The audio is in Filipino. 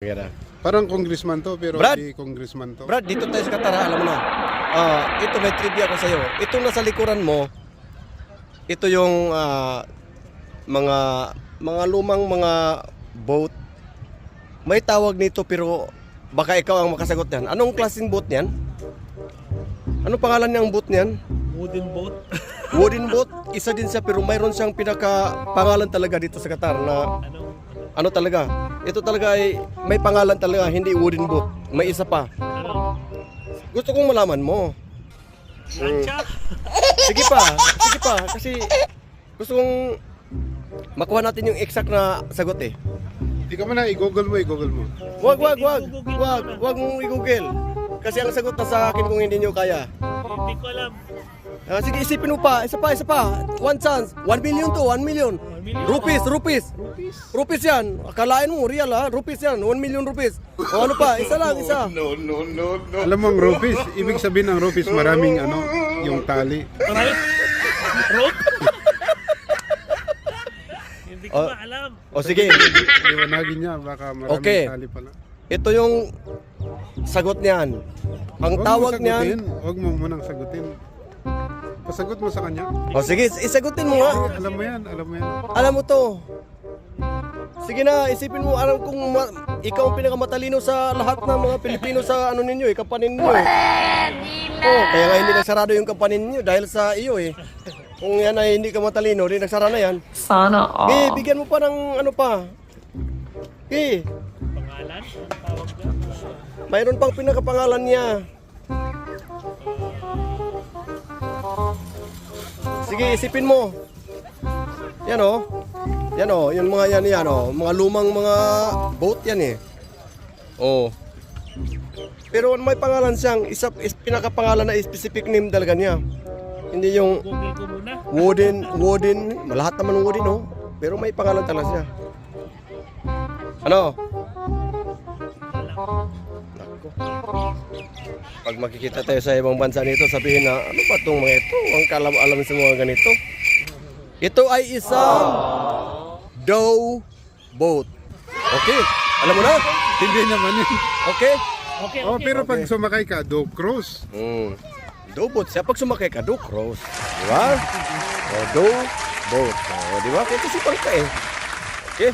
pera. Parang congressman to, pero Brad! di congressman to. Brad, dito tayo sa Qatar, alam mo na. Ito may trivia ko sa'yo. Itong nasa likuran mo, ito yung mga lumang mga boat. May tawag nito pero baka ikaw ang makasagot niyan. Anong klaseng boat niyan? Anong pangalan niyang boat niyan? Wooden boat. Wooden boat, isa din siya pero mayroon siyang pinaka-pangalan talaga dito sa Qatar na ano talaga. Ito talaga ay may pangalan talaga, hindi wooden boat. May isa pa. Gusto kong malaman mo. Lancha. Sige pa kasi gusto kong makuha natin yung exact na sagot eh. Di ka man na, i-google mo. Wag mong i-google. Kasi ang sagot na sa akin kung hindi nyo kaya. Hindi ko alam. Sige, isipin mo pa. Isa pa. One chance. 1 million to, 1 million. Rupees yan. Akalain mo, real ha? Rupees yan. 1 million rupees. O ano pa? Isa lang, isa. No. Alam mo ang rupees, ibig sabihin ng rupees, maraming yung tali. Marami. Rope. Hindi ko ba alam. O sige. Liwanagin niya, baka maraming Okay. tali pala. Ito yung sagot niyan. Ang tawag niyan. Huwag mo munang sagutin. Pasagot mo sa kanya. O sige, isagutin mo nga. Alam mo yan. Alam mo to. Sige na, isipin mo, alam kung ikaw ang pinakamatalino sa lahat ng mga Pilipino sa ano ninyo, kampanin ninyo. Oh, kaya nga hindi nagsarado yung kampanin ninyo dahil sa iyo eh. Kung yan ay hindi ka matalino, rin nagsara na yan. Sana all. Bigyan mo pa ng ano pa. Pangalan? Ang tawag dyan? Mayroon pang pinakapangalan niya. Sige, isipin mo. Yan oh. Yung mga yan oh, mga lumang mga boat yan eh. Oh. Pero may pangalan siyang pinakapangalan na specific name talaga niya. Hindi yung Google ko muna. wooden, lahat naman wooden oh. Pero may pangalan talaga siya. Ano? Nako. Pag makikita tayo sa ibang bansa nito, sabihin na, ano ba itong mga ito? Ang kalam-alam sa mga ganito. Ito ay isang dow boat. Okay, alam mo na? Hindi naman yun. Okay? Okay. Pero pag sumakay ka, do cruise. Dow boat siya. Pag sumakay ka, dow cruise. Di ba? Dow boat. Di ba? Kaya kasi ka eh. Okay?